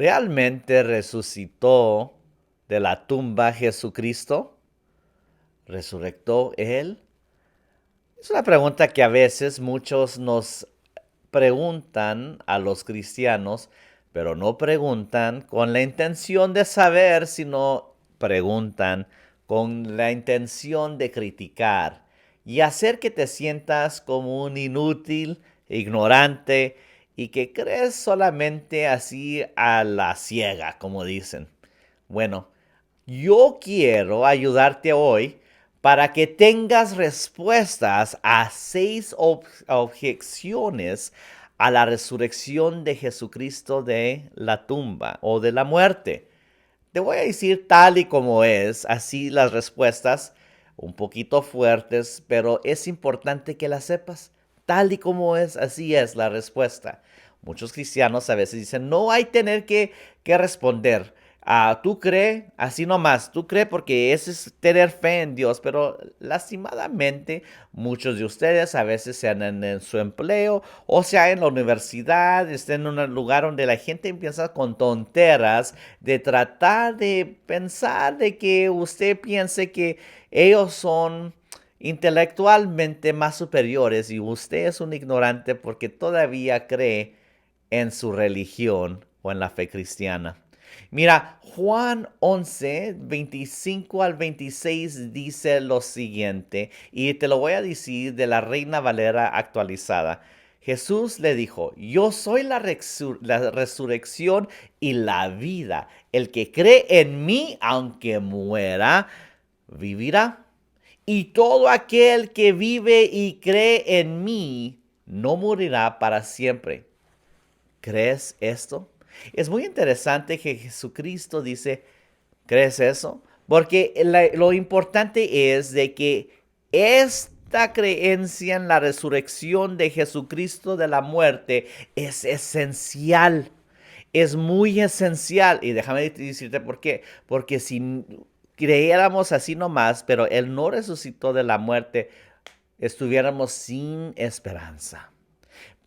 ¿Realmente resucitó de la tumba Jesucristo? ¿Resurrectó Él? Es una pregunta que a veces muchos nos preguntan a los cristianos, pero no preguntan con la intención de saber, sino preguntan con la intención de criticar y hacer que te sientas como un inútil, ignorante y que crees solamente así a la ciega, como dicen. Bueno, yo quiero ayudarte hoy para que tengas respuestas a 6 objeciones a la resurrección de Jesucristo de la tumba o de la muerte. Te voy a decir tal y como es, así las respuestas, un poquito fuertes, pero es importante que las sepas. Tal y como es, así es la respuesta. Muchos cristianos a veces dicen, no hay tener que responder. Tú crees, así nomás, tú crees porque eso es tener fe en Dios, pero lastimadamente muchos de ustedes a veces sean en su empleo o sea en la universidad, estén en un lugar donde la gente empieza con tonteras de tratar de pensar de que usted piense que ellos son intelectualmente más superiores y usted es un ignorante porque todavía cree en su religión o en la fe cristiana. Mira, Juan 11, 25 al 26 dice lo siguiente, y te lo voy a decir de la Reina Valera actualizada. Jesús le dijo, yo soy la resurrección y la vida. El que cree en mí, aunque muera, vivirá. Y todo aquel que vive y cree en mí, no morirá para siempre. ¿Crees esto? Es muy interesante que Jesucristo dice, ¿crees eso? Porque lo importante es de que esta creencia en la resurrección de Jesucristo de la muerte es esencial. Es muy esencial. Y déjame decirte por qué. Porque si creyéramos así nomás, pero Él no resucitó de la muerte, estuviéramos sin esperanza.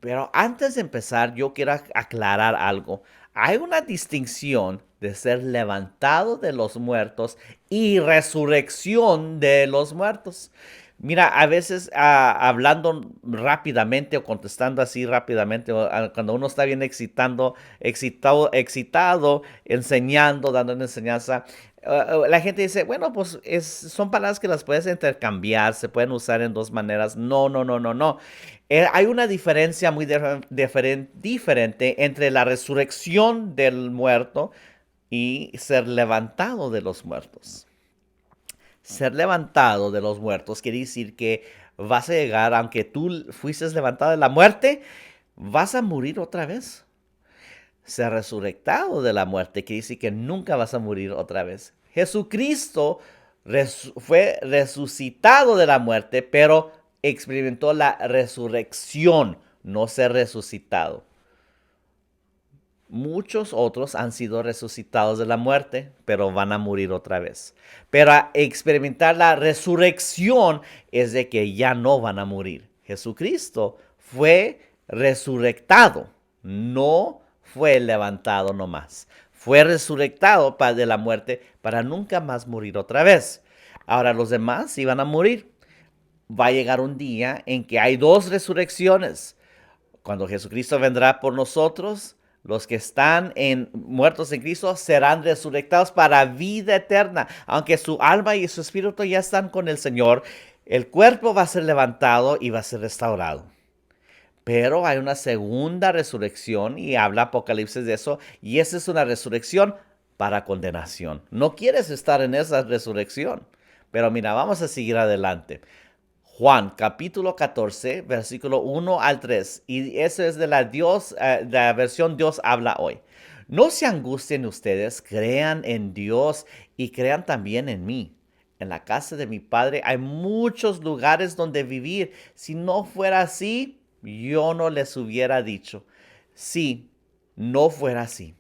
Pero antes de empezar, yo quiero aclarar algo. Hay una distinción de ser levantado de los muertos y resurrección de los muertos. Mira, a veces hablando rápidamente o contestando así rápidamente, cuando uno está bien excitado, enseñando, dando una enseñanza, la gente dice, bueno, pues son palabras que las puedes intercambiar, se pueden usar en dos maneras. No, no, no, no, no. Hay una diferencia muy diferente entre la resurrección del muerto y ser levantado de los muertos. Ser levantado de los muertos quiere decir que vas a llegar, aunque tú fuiste levantado de la muerte, vas a morir otra vez. Ser resucitado de la muerte quiere decir que nunca vas a morir otra vez. Jesucristo fue resucitado de la muerte, pero experimentó la resurrección, no ser resucitado. Muchos otros han sido resucitados de la muerte, pero van a morir otra vez. Pero a experimentar la resurrección es de que ya no van a morir. Jesucristo fue resucitado, no fue levantado nomás. Fue resucitado de la muerte para nunca más morir otra vez. Ahora los demás iban a morir. Va a llegar un día en que hay dos resurrecciones. Cuando Jesucristo vendrá por nosotros, los que están muertos en Cristo serán resucitados para vida eterna. Aunque su alma y su espíritu ya están con el Señor, el cuerpo va a ser levantado y va a ser restaurado. Pero hay una segunda resurrección y habla Apocalipsis de eso. Y esa es una resurrección para condenación. No quieres estar en esa resurrección. Pero mira, vamos a seguir adelante. Juan capítulo 14, versículo 1 al 3. Y eso es de la versión Dios habla hoy. No se angustien ustedes, crean en Dios y crean también en mí. En la casa de mi padre hay muchos lugares donde vivir. Si no fuera así, yo no les hubiera dicho. Si no fuera así.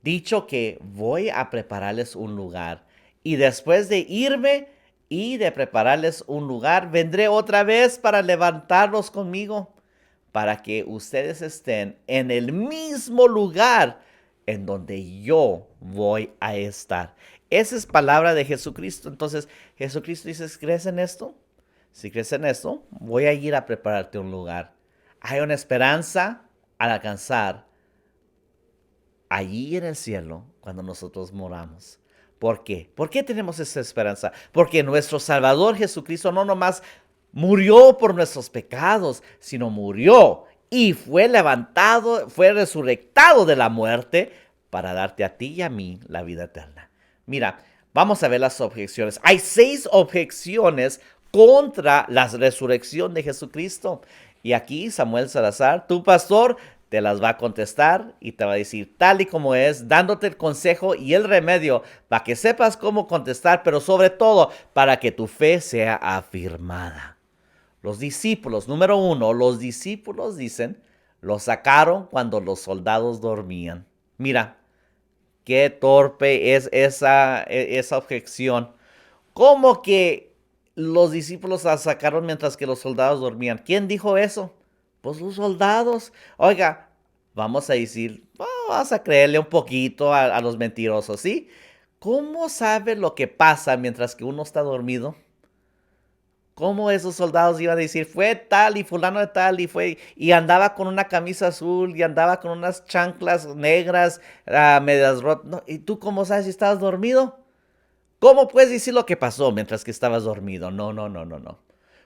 Dicho que voy a prepararles un lugar y después de irme y de prepararles un lugar, vendré otra vez para levantarlos conmigo, para que ustedes estén en el mismo lugar en donde yo voy a estar. Esa es palabra de Jesucristo. Entonces, Jesucristo dice, ¿crees en esto? Si crees en esto, voy a ir a prepararte un lugar. Hay una esperanza al alcanzar allí en el cielo cuando nosotros moramos. ¿Por qué? ¿Por qué tenemos esa esperanza? Porque nuestro Salvador Jesucristo no nomás murió por nuestros pecados, sino murió y fue levantado, fue resucitado de la muerte para darte a ti y a mí la vida eterna. Mira, vamos a ver las objeciones. Hay 6 objeciones contra la resurrección de Jesucristo. Y aquí Samuel Salazar, tu pastor, te las va a contestar y te va a decir tal y como es, dándote el consejo y el remedio para que sepas cómo contestar, pero sobre todo para que tu fe sea afirmada. Los discípulos, número 1, los discípulos dicen, lo sacaron cuando los soldados dormían. Mira, qué torpe es esa objeción. ¿Cómo que los discípulos la sacaron mientras que los soldados dormían? ¿Quién dijo eso? Pues los soldados. Oiga, vamos a decir, vamos a creerle un poquito a los mentirosos, ¿sí? ¿Cómo sabe lo que pasa mientras que uno está dormido? ¿Cómo esos soldados iban a decir, fue tal y fulano de tal y fue, y andaba con una camisa azul y andaba con unas chanclas negras, medias rotas? No, ¿y tú cómo sabes si estabas dormido? ¿Cómo puedes decir lo que pasó mientras que estabas dormido? No, no, no, no, no.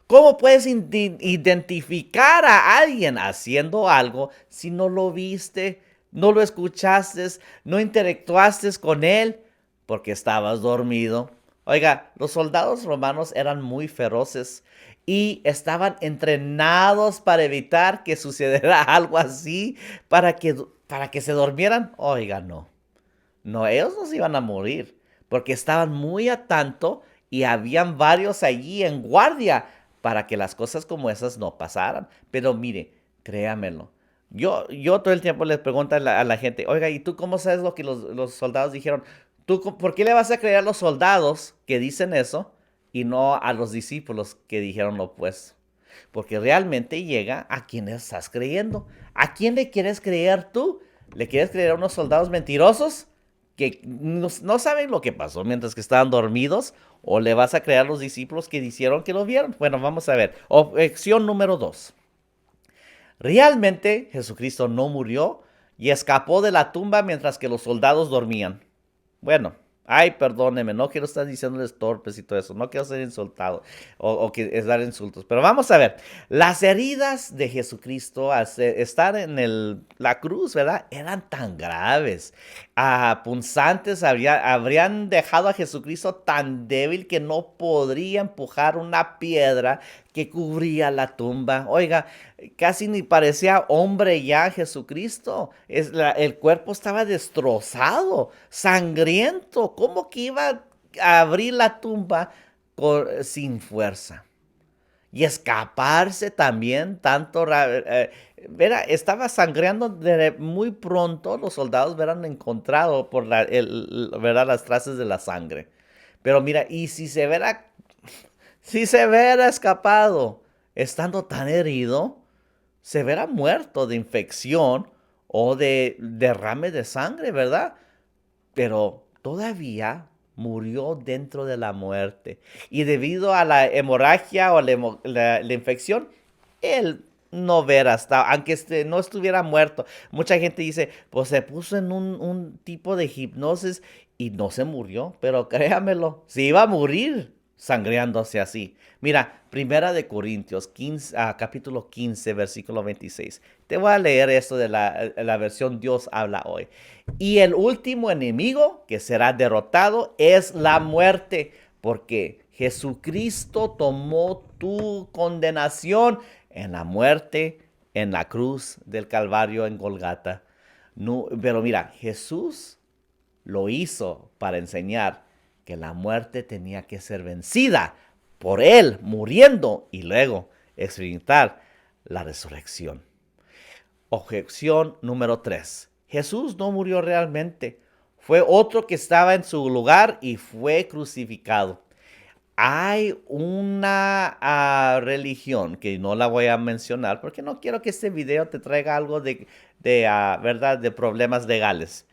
¿Cómo puedes identificar a alguien haciendo algo si no lo viste, no lo escuchaste, no interactuaste con él porque estabas dormido? Oiga, los soldados romanos eran muy feroces y estaban entrenados para evitar que sucediera algo así, para que se durmieran. Oiga, no. No, ellos no se iban a morir, porque estaban muy a tanto y habían varios allí en guardia para que las cosas como esas no pasaran. Pero mire, créamelo. Yo todo el tiempo les pregunto a la gente, oiga, ¿y tú cómo sabes lo que los soldados dijeron? ¿Por qué le vas a creer a los soldados que dicen eso y no a los discípulos que dijeron lo opuesto? Porque realmente llega a quien estás creyendo. ¿A quién le quieres creer tú? ¿Le quieres creer a unos soldados mentirosos que no saben lo que pasó mientras que estaban dormidos? ¿O le vas a creer a los discípulos que dijeron que lo vieron? Bueno, vamos a ver. Objeción número 2. Realmente Jesucristo no murió y escapó de la tumba mientras que los soldados dormían. Bueno, ay, perdóneme, no quiero estar diciéndoles torpes y todo eso, no quiero ser insultado o que es dar insultos, pero vamos a ver, las heridas de Jesucristo al estar en la cruz, ¿verdad? Eran tan graves, punzantes, habrían dejado a Jesucristo tan débil que no podría empujar una piedra que cubría la tumba. Oiga, casi ni parecía hombre ya Jesucristo. El cuerpo estaba destrozado, sangriento. ¿Cómo que iba a abrir la tumba sin fuerza? Y escaparse también tanto. Estaba sangreando muy pronto. Los soldados hubieran encontrado por ¿verdad? Las trazas de la sangre. Pero mira, y si se hubiera escapado estando tan herido, se hubiera muerto de infección o de derrame de sangre, ¿verdad? Pero todavía murió dentro de la muerte. Y debido a la hemorragia o la infección, él no hubiera estado, aunque no estuviera muerto. Mucha gente dice, pues se puso en un tipo de hipnosis y no se murió. Pero créamelo, se iba a morir sangreándose así. Mira, Primera de Corintios 15, capítulo 15, versículo 26. Te voy a leer esto de la versión Dios habla hoy. Y el último enemigo que será derrotado es la muerte, porque Jesucristo tomó tu condenación en la muerte, en la cruz del Calvario en Golgata. No, pero mira, Jesús lo hizo para enseñar que la muerte tenía que ser vencida por él muriendo y luego experimentar la resurrección. Objeción número 3. Jesús no murió realmente. Fue otro que estaba en su lugar y fue crucificado. Hay una religión que no la voy a mencionar porque no quiero que este video te traiga algo ¿verdad? De problemas legales.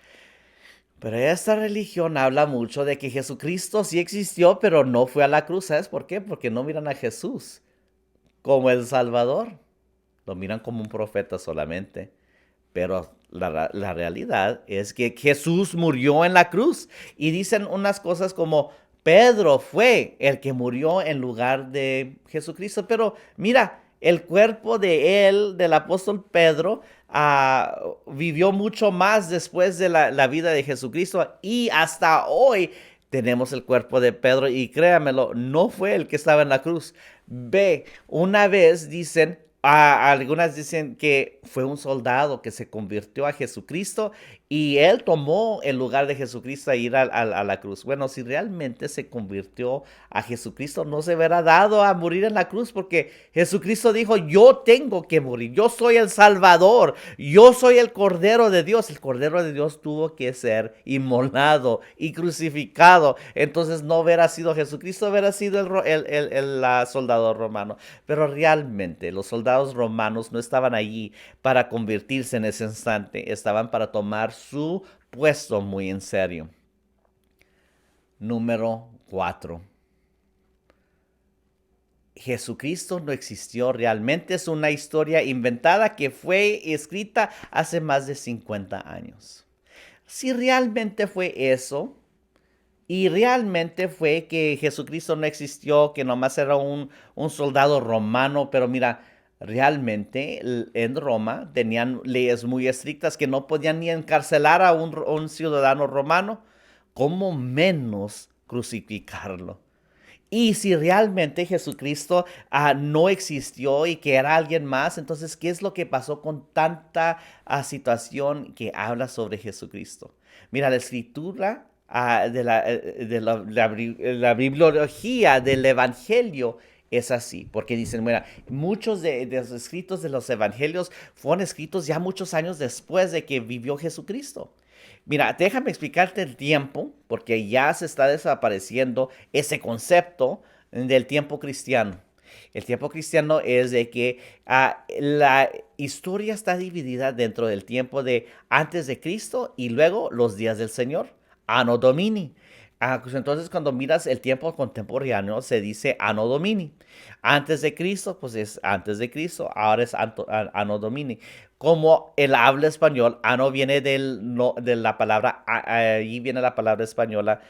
Pero esta religión habla mucho de que Jesucristo sí existió, pero no fue a la cruz. ¿Sabes por qué? Porque no miran a Jesús como el Salvador. Lo miran como un profeta solamente. Pero la realidad es que Jesús murió en la cruz. Y dicen unas cosas como Pedro fue el que murió en lugar de Jesucristo. Pero mira, el cuerpo de él, del apóstol Pedro, vivió mucho más después de la vida de Jesucristo. Y hasta hoy tenemos el cuerpo de Pedro. Y créamelo, no fue el que estaba en la cruz. Ve, una vez dicen algunas dicen que fue un soldado que se convirtió a Jesucristo y él tomó el lugar de Jesucristo a ir a la cruz. Bueno, si realmente se convirtió a Jesucristo, no se verá dado a morir en la cruz porque Jesucristo dijo, yo tengo que morir, yo soy el Salvador, yo soy el Cordero de Dios. El Cordero de Dios tuvo que ser inmolado y crucificado. Entonces no hubiera sido Jesucristo, hubiera sido el soldado romano. Pero realmente los soldados romanos no estaban allí para convertirse en ese instante, estaban para tomar su puesto muy en serio. Número 4. Jesucristo no existió realmente, es una historia inventada que fue escrita hace más de 50 años. Si realmente fue eso, y realmente fue que Jesucristo no existió, que nomás era un soldado romano, pero mira, realmente en Roma tenían leyes muy estrictas que no podían ni encarcelar a un ciudadano romano, como menos crucificarlo. Y si realmente Jesucristo no existió y que era alguien más, entonces, ¿qué es lo que pasó con tanta situación que habla sobre Jesucristo? Mira, la escritura la bibliología del Evangelio es así, porque dicen, mira, muchos de los escritos de los Evangelios fueron escritos ya muchos años después de que vivió Jesucristo. Mira, déjame explicarte el tiempo, porque ya se está desapareciendo ese concepto del tiempo cristiano. El tiempo cristiano es de que la historia está dividida dentro del tiempo de antes de Cristo y luego los días del Señor, Anno Domini. Pues entonces cuando miras el tiempo contemporáneo se dice Anno Domini. Antes de Cristo, pues es antes de Cristo, ahora es Anno Domini. Como el habla español, ano viene de la palabra, ahí viene la palabra española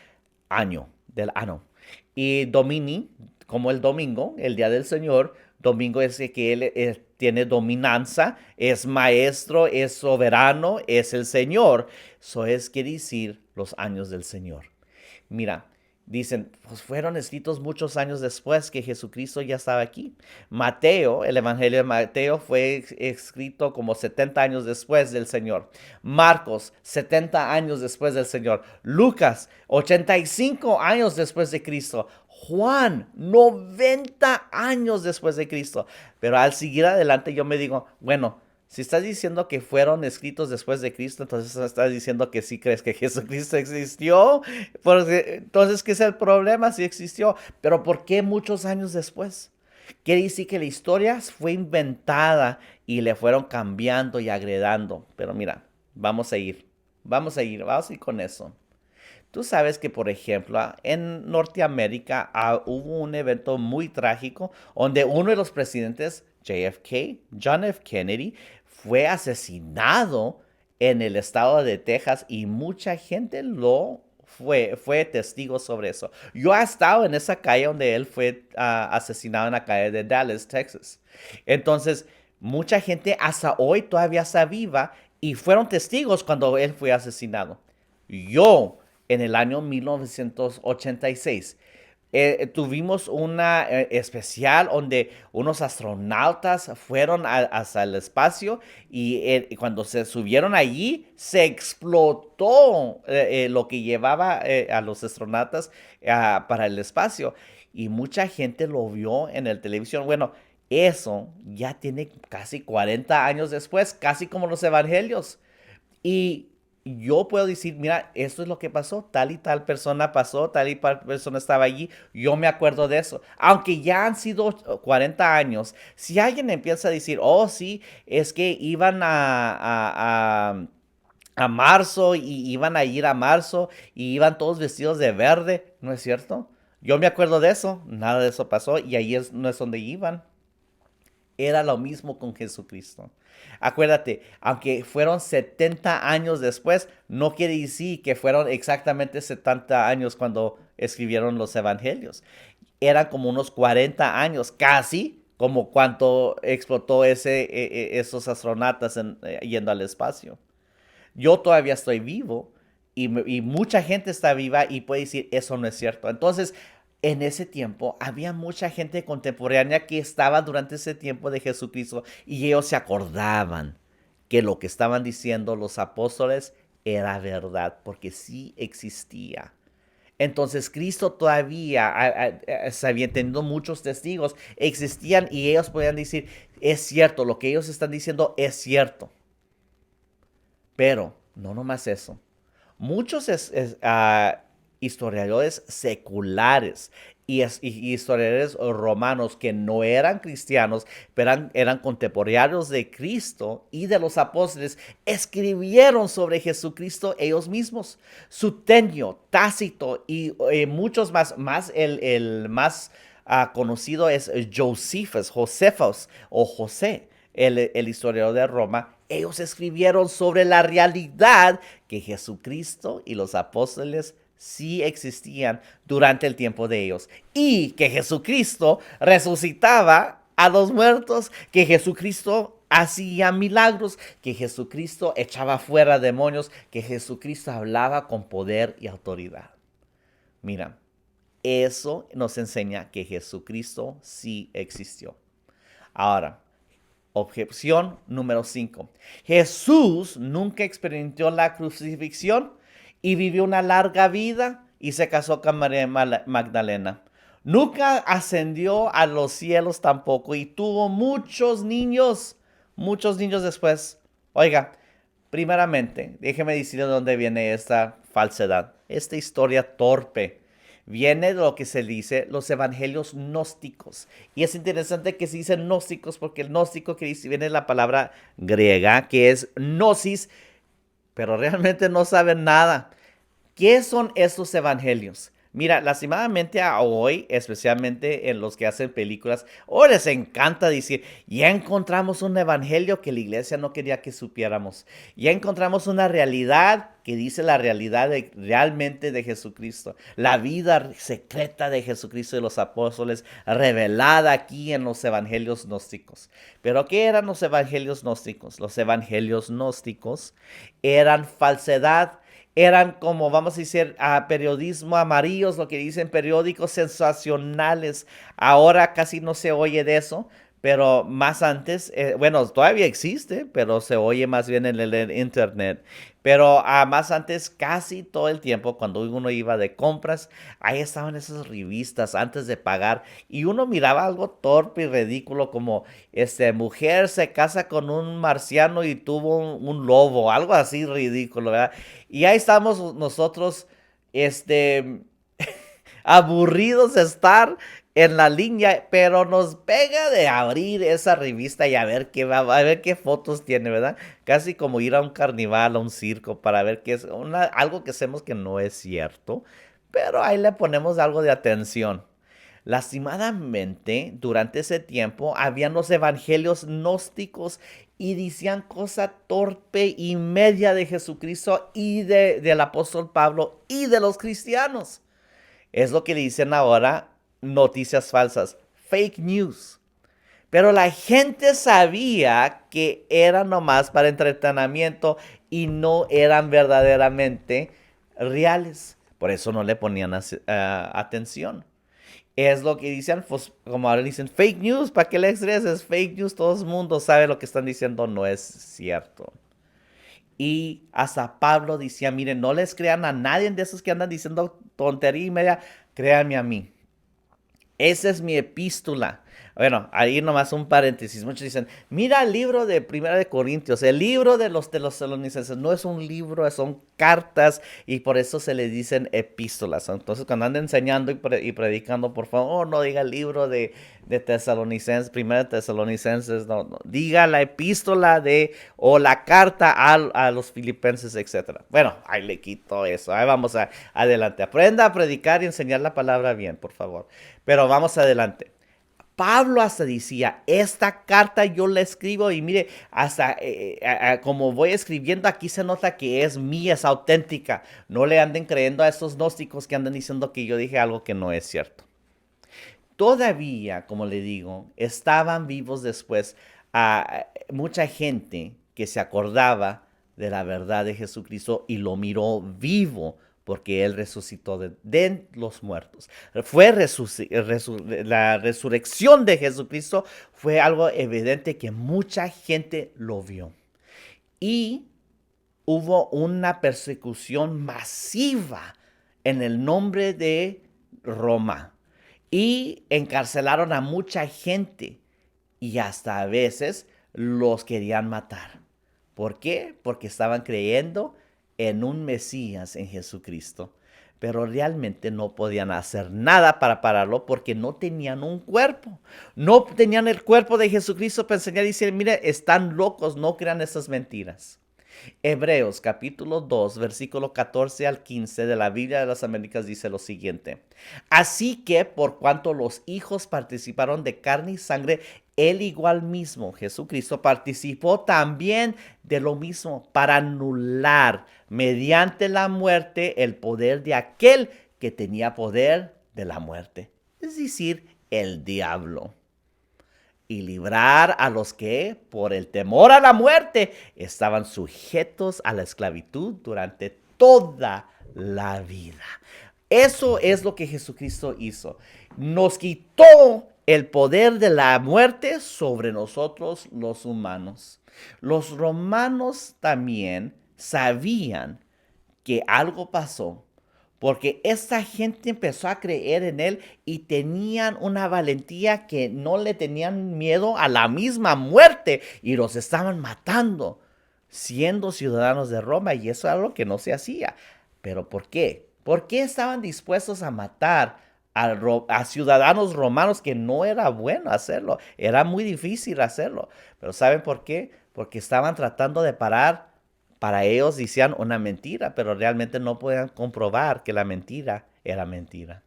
año, del ano. Y domini, como el domingo, el día del Señor, domingo es que él tiene dominanza, es maestro, es soberano, es el Señor. Eso es quiere decir los años del Señor. Mira, dicen, pues fueron escritos muchos años después que Jesucristo ya estaba aquí. Mateo, el Evangelio de Mateo fue escrito como 70 años después del Señor. Marcos, 70 años después del Señor. Lucas, 85 años después de Cristo. Juan, 90 años después de Cristo. Pero al seguir adelante yo me digo, bueno, si estás diciendo que fueron escritos después de Cristo, entonces estás diciendo que sí crees que Jesucristo existió. Porque, entonces, ¿qué es el problema si existió? Pero ¿por qué muchos años después? Quiere decir que la historia fue inventada y le fueron cambiando y agregando. Pero mira, vamos a ir con eso. Tú sabes que, por ejemplo, en Norteamérica hubo un evento muy trágico donde uno de los presidentes, JFK, John F. Kennedy, fue asesinado en el estado de Texas y mucha gente fue testigo sobre eso. Yo he estado en esa calle donde él fue asesinado en la calle de Dallas, Texas. Entonces, mucha gente hasta hoy todavía está viva y fueron testigos cuando él fue asesinado. Yo, en el año 1986, tuvimos una especial donde unos astronautas fueron hasta el espacio y cuando se subieron allí se explotó lo que llevaba a los astronautas para el espacio y mucha gente lo vio en la televisión. Bueno, eso ya tiene casi 40 años después, casi como los evangelios. Y yo puedo decir, mira, esto es lo que pasó, tal y tal persona pasó, tal y tal persona estaba allí, yo me acuerdo de eso. Aunque ya han sido 40 años, si alguien empieza a decir, oh, sí, es que iban a marzo y iban a ir a marzo y iban todos vestidos de verde, ¿no es cierto? Yo me acuerdo de eso, nada de eso pasó y ahí no es donde iban. Era lo mismo con Jesucristo. Acuérdate, aunque fueron 70 años después, no quiere decir que fueron exactamente 70 años cuando escribieron los evangelios. Eran como unos 40 años, casi como cuando explotó esos astronautas yendo al espacio. Yo todavía estoy vivo y mucha gente está viva y puede decir eso no es cierto. Entonces, en ese tiempo había mucha gente contemporánea que estaba durante ese tiempo de Jesucristo y ellos se acordaban que lo que estaban diciendo los apóstoles era verdad porque sí existía. Entonces Cristo todavía sabía, teniendo muchos testigos, existían y ellos podían decir, es cierto, lo que ellos están diciendo es cierto. Pero no nomás eso. Muchos historiadores seculares y historiadores romanos que no eran cristianos, pero eran contemporáneos de Cristo y de los apóstoles, escribieron sobre Jesucristo ellos mismos. Sutenio, Tácito y muchos más el más conocido es Josefos o José, el historiador de Roma. Ellos escribieron sobre la realidad que Jesucristo y los apóstoles sí existían durante el tiempo de ellos y que Jesucristo resucitaba a los muertos, que Jesucristo hacía milagros, que Jesucristo echaba fuera demonios, que Jesucristo hablaba con poder y autoridad. Mira, eso nos enseña que Jesucristo sí existió. Ahora, objeción número 5. Jesús nunca experimentó la crucifixión y vivió una larga vida y se casó con María Magdalena. Nunca ascendió a los cielos tampoco y tuvo muchos niños después. Oiga, primeramente, déjeme decir de dónde viene esta falsedad, esta historia torpe. Viene de lo que se dice los evangelios gnósticos. Y es interesante que se dicen gnósticos porque el gnóstico que dice, viene de la palabra griega que es gnosis, pero realmente no saben nada. ¿Qué son estos evangelios? Mira, lastimadamente a hoy, especialmente en los que hacen películas, hoy les encanta decir, ya encontramos un evangelio que la iglesia no quería que supiéramos. Ya encontramos una realidad que dice la realidad realmente de Jesucristo. La vida secreta de Jesucristo y los apóstoles revelada aquí en los evangelios gnósticos. Pero ¿qué eran los evangelios gnósticos? Los evangelios gnósticos eran falsedad. Eran como, vamos a decir, periodismo amarillos, lo que dicen periódicos sensacionales. Ahora casi no se oye de eso, pero más antes, bueno, todavía existe, pero se oye más bien en el internet. Pero más antes, casi todo el tiempo, cuando uno iba de compras, ahí estaban esas revistas antes de pagar y uno miraba algo torpe y ridículo como, mujer se casa con un marciano y tuvo un lobo, algo así ridículo, ¿verdad? Y ahí estamos nosotros, este, aburridos de estar en la línea, pero nos pega de abrir esa revista y a ver qué va, a ver qué fotos tiene, ¿verdad? Casi como ir a un carnaval, a un circo, para ver qué es algo que hacemos que no es cierto, pero ahí le ponemos algo de atención. Lastimadamente, durante ese tiempo, habían los evangelios gnósticos y decían cosa torpe y media de Jesucristo y del apóstol Pablo y de los cristianos. Es lo que dicen ahora noticias falsas, fake news. Pero la gente sabía que eran nomás para entretenimiento y no eran verdaderamente reales. Por eso no le ponían atención. Es lo que dicen, pues, como ahora dicen, fake news, ¿para qué le estreses? Fake news, todo el mundo sabe lo que están diciendo, no es cierto. Y hasta Pablo decía, miren, no les crean a nadie de esos que andan diciendo tontería y media, créanme a mí. Esa es mi epístola. Bueno, ahí nomás un paréntesis. Muchos dicen, mira el libro de Primera de Corintios, el libro de los tesalonicenses. No es un libro, son cartas y por eso se le dicen epístolas. Entonces, cuando anden enseñando y predicando, por favor, no diga el libro de Tesalonicenses, Primera de Tesalonicenses, no. Diga la epístola o la carta a los filipenses, etcétera. Bueno, ahí le quito eso. Ahí vamos adelante. Aprenda a predicar y enseñar la palabra bien, por favor. Pero vamos adelante. Pablo hasta decía, esta carta yo la escribo y mire, hasta como voy escribiendo aquí se nota que es mía, es auténtica. No le anden creyendo a estos gnósticos que andan diciendo que yo dije algo que no es cierto. Todavía, como le digo, estaban vivos después a mucha gente que se acordaba de la verdad de Jesucristo y lo miró vivo porque Él resucitó de los muertos. La resurrección de Jesucristo fue algo evidente que mucha gente lo vio. Y hubo una persecución masiva en el nombre de Roma. Y encarcelaron a mucha gente y hasta a veces los querían matar. ¿Por qué? Porque estaban creyendo en un Mesías, en Jesucristo. Pero realmente no podían hacer nada para pararlo porque no tenían un cuerpo. No tenían el cuerpo de Jesucristo para enseñar y decir, mire, están locos, no crean esas mentiras. Hebreos capítulo 2, versículo 14 al 15 de la Biblia de las Américas dice lo siguiente. Así que por cuanto los hijos participaron de carne y sangre, él igual mismo, Jesucristo, participó también de lo mismo para anular mediante la muerte el poder de aquel que tenía poder de la muerte, es decir, el diablo, y librar a los que, por el temor a la muerte, estaban sujetos a la esclavitud durante toda la vida. Eso es lo que Jesucristo hizo. Nos quitó el poder de la muerte sobre nosotros los humanos. Los romanos también sabían que algo pasó porque esta gente empezó a creer en él y tenían una valentía que no le tenían miedo a la misma muerte y los estaban matando siendo ciudadanos de Roma y eso es algo que no se hacía. ¿Pero por qué? ¿Por qué estaban dispuestos a matar a ciudadanos romanos que no era bueno hacerlo? Era muy difícil hacerlo. Pero ¿saben por qué? Porque estaban tratando de parar. Para ellos decían una mentira, pero realmente no podían comprobar que la mentira era mentira.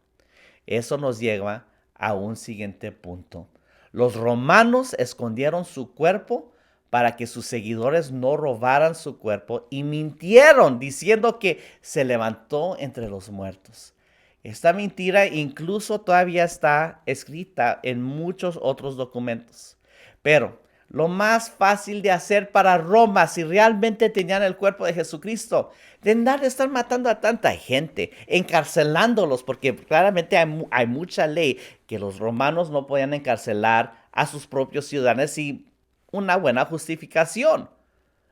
Eso nos lleva a un siguiente punto. Los romanos escondieron su cuerpo para que sus seguidores no robaran su cuerpo y mintieron diciendo que se levantó entre los muertos. Esta mentira incluso todavía está escrita en muchos otros documentos. Pero lo más fácil de hacer para Roma, si realmente tenían el cuerpo de Jesucristo, de estar matando a tanta gente, encarcelándolos, porque claramente hay mucha ley que los romanos no podían encarcelar a sus propios ciudadanos y una buena justificación,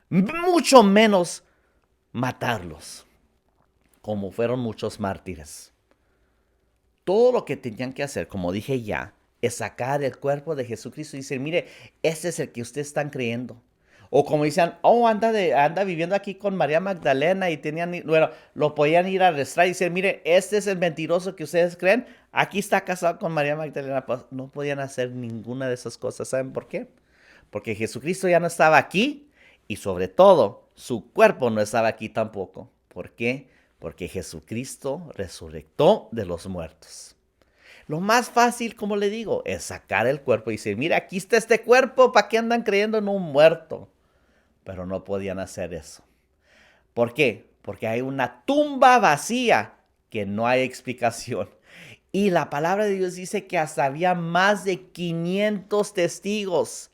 mucho menos matarlos, como fueron muchos mártires. Todo lo que tenían que hacer, como dije ya, es sacar el cuerpo de Jesucristo y decir, mire, este es el que ustedes están creyendo. O como dicen, anda viviendo aquí con María Magdalena y lo podían ir a arrestar y decir, mire, este es el mentiroso que ustedes creen, aquí está casado con María Magdalena. Pues no podían hacer ninguna de esas cosas. ¿Saben por qué? Porque Jesucristo ya no estaba aquí y sobre todo su cuerpo no estaba aquí tampoco. ¿Por qué? Porque Jesucristo resucitó de los muertos. Lo más fácil, como le digo, es sacar el cuerpo y decir, mira, aquí está este cuerpo, ¿para qué andan creyendo en un muerto? Pero no podían hacer eso. ¿Por qué? Porque hay una tumba vacía que no hay explicación. Y la palabra de Dios dice que hasta había más de 500 testigos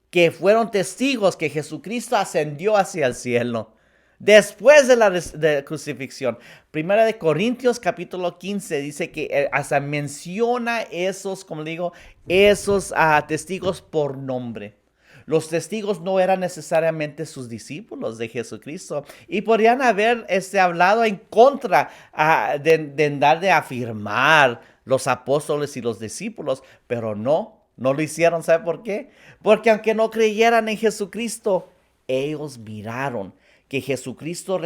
que fueron testigos que Jesucristo ascendió hacia el cielo después de la crucifixión. Primera de Corintios capítulo 15 dice que hasta menciona esos, como digo, esos testigos por nombre. Los testigos no eran necesariamente sus discípulos de Jesucristo y podrían haber hablado en contra de afirmar los apóstoles y los discípulos, pero no. No lo hicieron, ¿sabe por qué? Porque aunque no creyeran en Jesucristo, ellos miraron que Jesucristo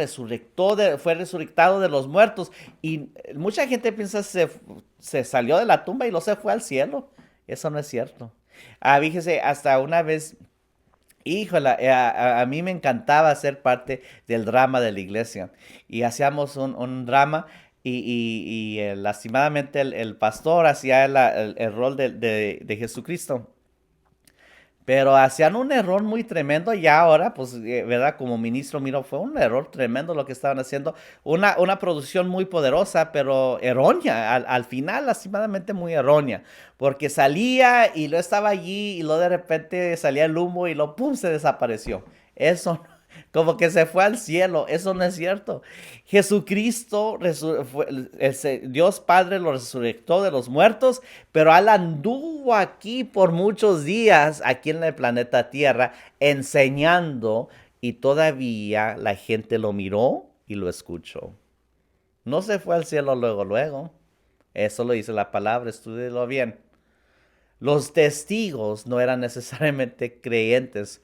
fue resucitado de los muertos. Y mucha gente piensa se salió de la tumba y no se fue al cielo. Eso no es cierto. Fíjese, hasta una vez, híjola, a mí me encantaba ser parte del drama de la iglesia. Y hacíamos un drama lastimadamente el pastor hacía el rol de Jesucristo. Pero hacían un error muy tremendo y ahora, pues, ¿verdad? Como ministro, miro, fue un error tremendo lo que estaban haciendo. Una producción muy poderosa, pero errónea. Al final, lastimadamente, muy errónea. Porque salía y lo estaba allí y luego de repente salía el humo y lo pum, se desapareció. Eso como que se fue al cielo. Eso no es cierto. Jesucristo, Dios Padre lo resucitó de los muertos, pero Él anduvo aquí por muchos días, aquí en el planeta Tierra, enseñando y todavía la gente lo miró y lo escuchó. No se fue al cielo luego, luego. Eso lo dice la palabra, estúdielo bien. Los testigos no eran necesariamente creyentes,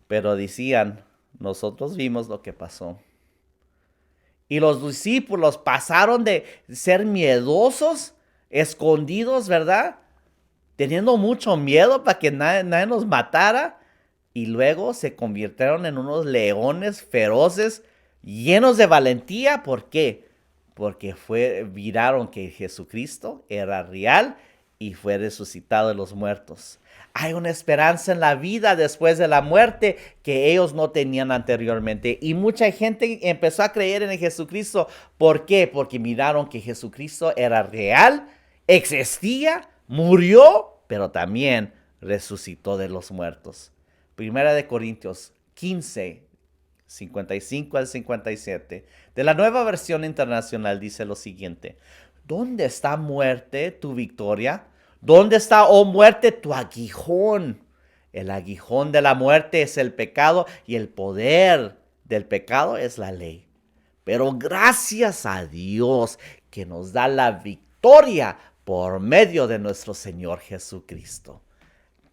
pero decían, nosotros vimos lo que pasó. Y los discípulos pasaron de ser miedosos, escondidos, ¿verdad? Teniendo mucho miedo para que nadie nos matara. Y luego se convirtieron en unos leones feroces, llenos de valentía. ¿Por qué? Porque vieron que Jesucristo era real y fue resucitado de los muertos. Hay una esperanza en la vida después de la muerte que ellos no tenían anteriormente. Y mucha gente empezó a creer en Jesucristo. ¿Por qué? Porque miraron que Jesucristo era real, existía, murió, pero también resucitó de los muertos. Primera de Corintios 15, 55 al 57. De la Nueva Versión Internacional dice lo siguiente. ¿Dónde está muerte tu victoria? ¿Dónde está, oh muerte, tu aguijón? El aguijón de la muerte es el pecado y el poder del pecado es la ley. Pero gracias a Dios que nos da la victoria por medio de nuestro Señor Jesucristo.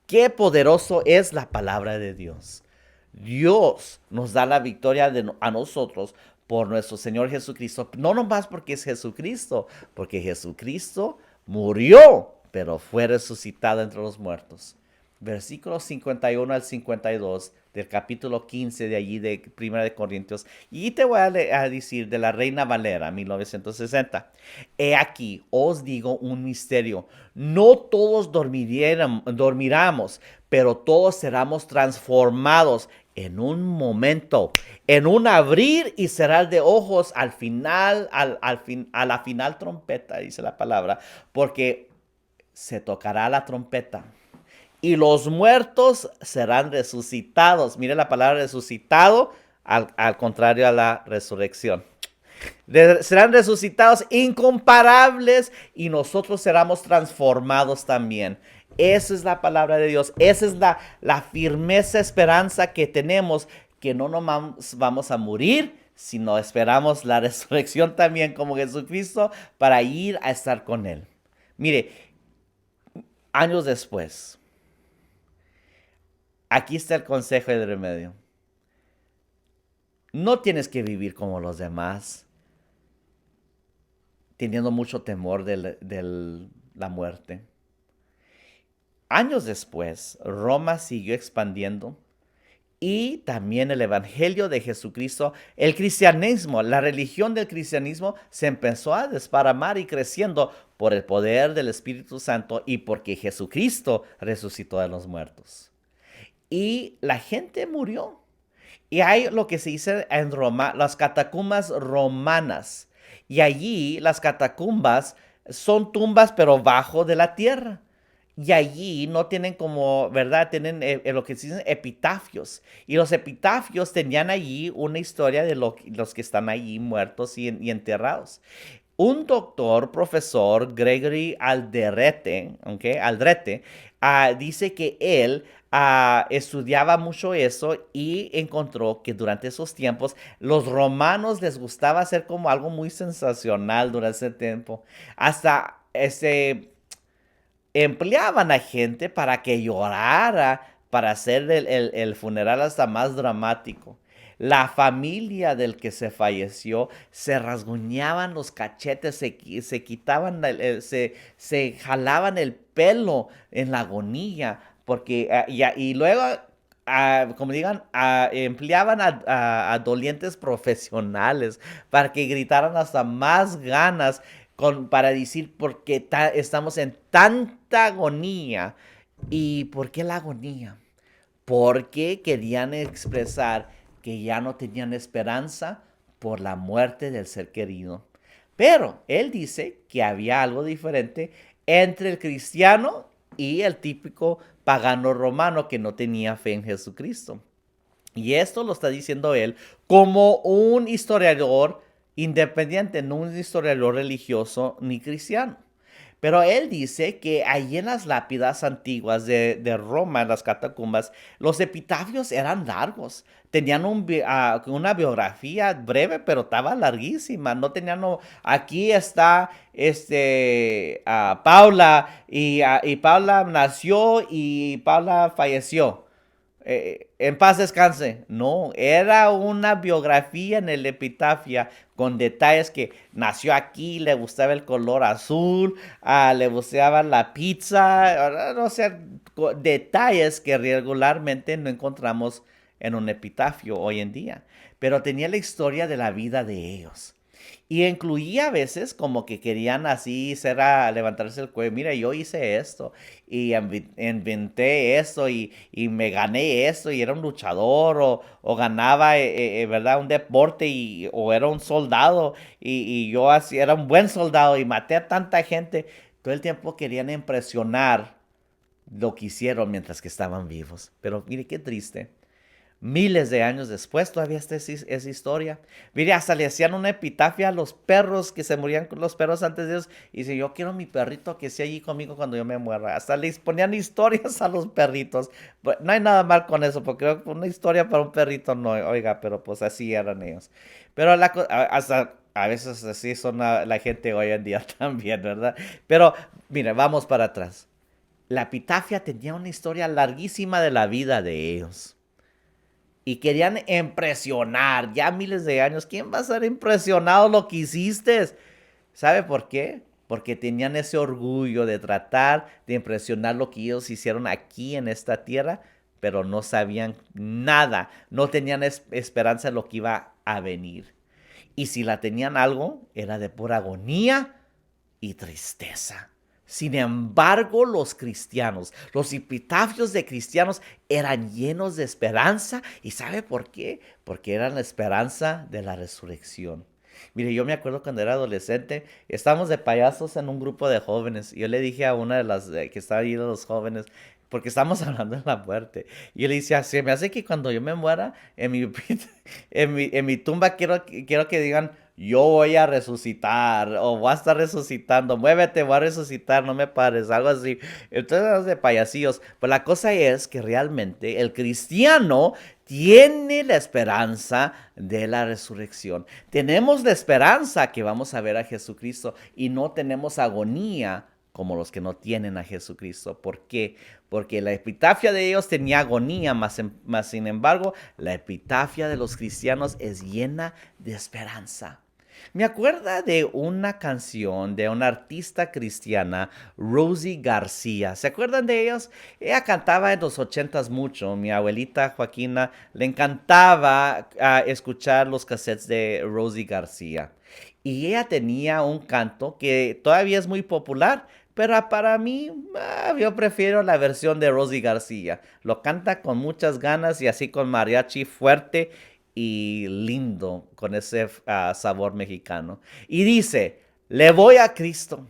Qué poderoso es la palabra de Dios. Dios nos da la victoria a nosotros por nuestro Señor Jesucristo. No nomás porque es Jesucristo, porque Jesucristo murió, pero fue resucitado entre los muertos. Versículos 51 al 52 del capítulo 15 de allí de Primera de Corintios. Y te voy a decir de la Reina Valera, 1960. He aquí, os digo un misterio. No todos dormiramos, pero todos seremos transformados en un momento, en un abrir y cerrar de ojos al final, a la final trompeta, dice la palabra, porque se tocará la trompeta y los muertos serán resucitados. Mire la palabra resucitado al contrario a la resurrección. Serán resucitados incomparables y nosotros seremos transformados también. Esa es la palabra de Dios. Esa es la firmeza esperanza que tenemos, que no nos vamos a morir, sino esperamos la resurrección también como Jesucristo para ir a estar con Él. Mire, años después, aquí está el consejo y el remedio. No tienes que vivir como los demás, teniendo mucho temor de la muerte. Años después, Roma siguió expandiendo y también el evangelio de Jesucristo, el cristianismo, la religión del cristianismo se empezó a desparramar y creciendo por el poder del Espíritu Santo y porque Jesucristo resucitó de los muertos. Y la gente murió. Y hay lo que se dice en Roma, las catacumbas romanas. Y allí las catacumbas son tumbas pero bajo de la tierra. Y allí no tienen como, ¿verdad? Tienen lo que se dicen epitafios. Y los epitafios tenían allí una historia de los que están allí muertos y enterrados. Un doctor, profesor, Gregory Aldrete, dice que él estudiaba mucho eso y encontró que durante esos tiempos los romanos les gustaba hacer como algo muy sensacional durante ese tiempo. Hasta empleaban a gente para que llorara, para hacer el funeral hasta más dramático. La familia del que se falleció se rasguñaban los cachetes, se quitaban, se jalaban el pelo en la agonía, porque, y luego, como digan, empleaban a dolientes profesionales para que gritaran hasta más ganas para decir por qué estamos en tanta agonía. ¿Y por qué la agonía? Porque querían expresar que ya no tenían esperanza por la muerte del ser querido. Pero él dice que había algo diferente entre el cristiano y el típico pagano romano que no tenía fe en Jesucristo. Y esto lo está diciendo él como un historiador independiente, no un historiador religioso ni cristiano. Pero él dice que allí en las lápidas antiguas de Roma, en las catacumbas, los epitafios eran largos. Tenían una biografía breve, pero estaba larguísima. No tenían, aquí está Paula, y Paula nació y Paula falleció. En paz descanse. No, era una biografía en el epitafio con detalles que nació aquí, le gustaba el color azul, le gustaba la pizza, no sé, detalles que regularmente no encontramos en un epitafio hoy en día. Pero tenía la historia de la vida de ellos. Y incluía a veces como que querían así levantarse el cuello. Mira, yo hice esto y inventé esto y me gané esto y era un luchador o ganaba, ¿verdad? Un deporte o era un soldado y yo así era un buen soldado y maté a tanta gente. Todo el tiempo querían impresionar lo que hicieron mientras que estaban vivos. Pero mire qué triste. Miles de años después todavía está esa historia. Mire, hasta le hacían una epitafia a los perros que se morían con los perros antes de ellos. Y dice, yo quiero mi perrito que esté allí conmigo cuando yo me muera. Hasta les ponían historias a los perritos. No hay nada mal con eso, porque creo que una historia para un perrito no, oiga, pero pues así eran ellos. Pero hasta a veces así son la gente hoy en día también, ¿verdad? Pero mire, vamos para atrás. La epitafia tenía una historia larguísima de la vida de ellos. Y querían impresionar, ya miles de años. ¿Quién va a ser impresionado lo que hiciste? ¿Sabe por qué? Porque tenían ese orgullo de tratar de impresionar lo que ellos hicieron aquí en esta tierra, pero no sabían nada, no tenían esperanza de lo que iba a venir. Y si la tenían algo, era de pura agonía y tristeza. Sin embargo, los epitafios de cristianos eran llenos de esperanza. ¿Y sabe por qué? Porque eran la esperanza de la resurrección. Mire, yo me acuerdo cuando era adolescente, estábamos de payasos en un grupo de jóvenes. Y yo le dije a una de las que estaba ahí de los jóvenes, porque estamos hablando de la muerte. Y yo le decía, se me hace que cuando yo me muera, en mi tumba quiero que digan, yo voy a resucitar, o voy a estar resucitando, muévete, voy a resucitar, no me pares, algo así. Entonces, de payasillos. Pues la cosa es que realmente el cristiano tiene la esperanza de la resurrección. Tenemos la esperanza que vamos a ver a Jesucristo y no tenemos agonía como los que no tienen a Jesucristo. ¿Por qué? Porque la epitafia de ellos tenía agonía, más sin embargo, la epitafia de los cristianos es llena de esperanza. Me acuerda de una canción de una artista cristiana, Rosie García. ¿Se acuerdan de ellos? Ella cantaba en los ochentas mucho. Mi abuelita Joaquina le encantaba escuchar los cassettes de Rosie García. Y ella tenía un canto que todavía es muy popular, pero para mí, yo prefiero la versión de Rosie García. Lo canta con muchas ganas y así con mariachi fuerte y lindo, con ese sabor mexicano. Y dice, le voy a Cristo.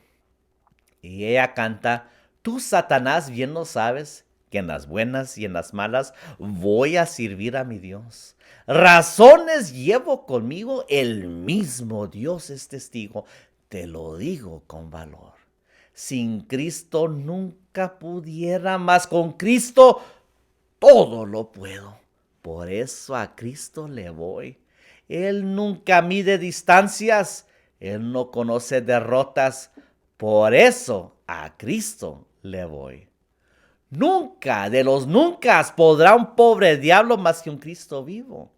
Y ella canta, tú Satanás bien lo sabes, que en las buenas y en las malas voy a servir a mi Dios. Razones llevo conmigo, el mismo Dios es testigo, te lo digo con valor. Sin Cristo nunca pudiera, más con Cristo todo lo puedo. Por eso a Cristo le voy. Él nunca mide distancias, Él no conoce derrotas. Por eso a Cristo le voy. Nunca, de los nunca, podrá un pobre diablo más que un Cristo vivo.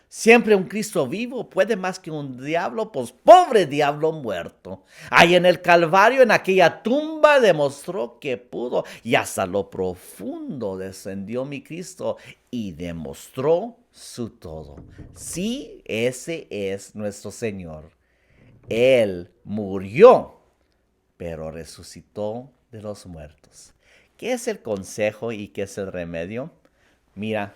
Siempre un Cristo vivo puede más que un diablo, pues pobre diablo muerto. Ahí en el Calvario, en aquella tumba, demostró que pudo. Y hasta lo profundo descendió mi Cristo y demostró su todo. Sí, ese es nuestro Señor. Él murió, pero resucitó de los muertos. ¿Qué es el consejo y qué es el remedio? Mira,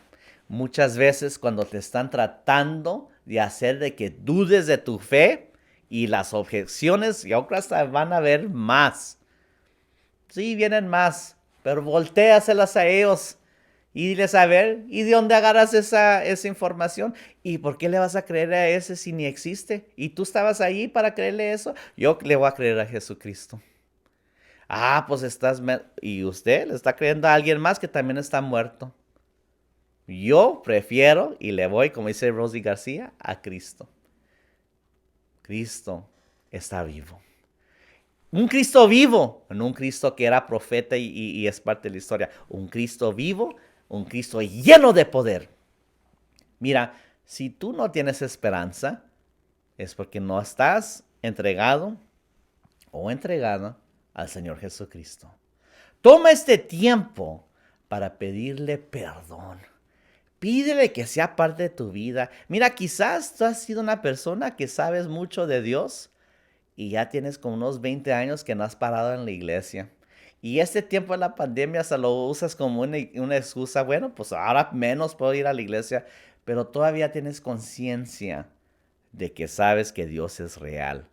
muchas veces cuando te están tratando de hacer de que dudes de tu fe y las objeciones, y otras van a ver más. Sí, vienen más, pero voltéaselas a ellos y diles, a ver, ¿y de dónde agarras esa información? ¿Y por qué le vas a creer a ese si ni existe? ¿Y tú estabas ahí para creerle eso? Yo le voy a creer a Jesucristo. Ah, pues y usted le está creyendo a alguien más que también está muerto. Yo prefiero y le voy, como dice Rosy García, a Cristo. Cristo está vivo. Un Cristo vivo, no un Cristo que era profeta y es parte de la historia. Un Cristo vivo, un Cristo lleno de poder. Mira, si tú no tienes esperanza, es porque no estás entregado o entregada al Señor Jesucristo. Toma este tiempo para pedirle perdón. Pídele que sea parte de tu vida. Mira, quizás tú has sido una persona que sabes mucho de Dios y ya tienes como unos 20 años que no has parado en la iglesia. Y este tiempo de la pandemia se lo usas como una excusa. Bueno, pues ahora menos puedo ir a la iglesia, pero todavía tienes conciencia de que sabes que Dios es real,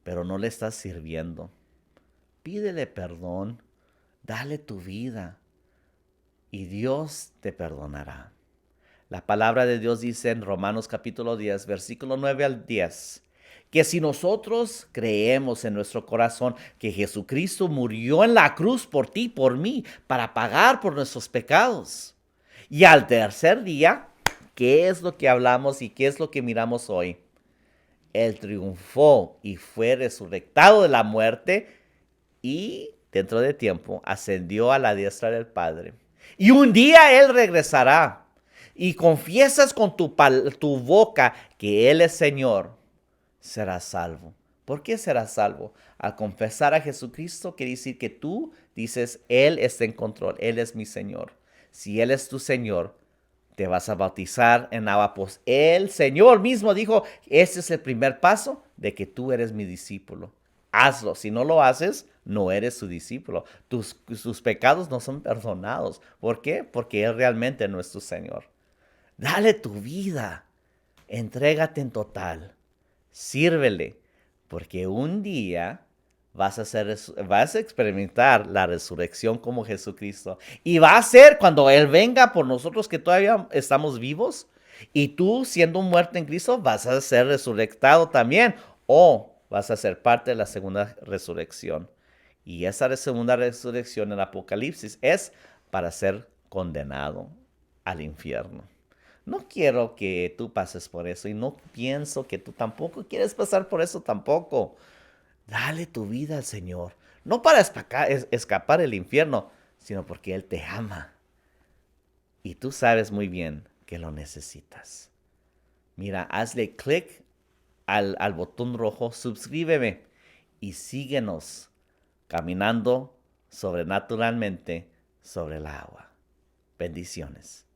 pero no le estás sirviendo. Pídele perdón, dale tu vida y Dios te perdonará. La palabra de Dios dice en Romanos capítulo 10, versículo 9 al 10, que si nosotros creemos en nuestro corazón que Jesucristo murió en la cruz por ti y por mí para pagar por nuestros pecados, y al tercer día, ¿qué es lo que hablamos y qué es lo que miramos hoy? Él triunfó y fue resucitado de la muerte y dentro de tiempo ascendió a la diestra del Padre. Y un día Él regresará y confiesas con tu boca que Él es Señor, serás salvo. ¿Por qué serás salvo? Al confesar a Jesucristo quiere decir que tú dices, Él está en control, Él es mi Señor. Si Él es tu Señor, te vas a bautizar en agua. Pues el Señor mismo dijo, este es el primer paso de que tú eres mi discípulo. Hazlo. Si no lo haces, no eres su discípulo. Tus pecados no son perdonados. ¿Por qué? Porque Él realmente no es tu Señor. Dale tu vida. Entrégate en total. Sírvele. Porque un día vas a experimentar la resurrección como Jesucristo. Y va a ser cuando Él venga por nosotros que todavía estamos vivos. Y tú, siendo muerto en Cristo, vas a ser resucitado también. O vas a ser parte de la segunda resurrección. Y esa segunda resurrección en Apocalipsis es para ser condenado al infierno. No quiero que tú pases por eso y no pienso que tú tampoco quieres pasar por eso tampoco. Dale tu vida al Señor, no para escapar del infierno, sino porque Él te ama. Y tú sabes muy bien que lo necesitas. Mira, hazle clic al botón rojo, suscríbeme y síguenos caminando sobrenaturalmente sobre el agua. Bendiciones.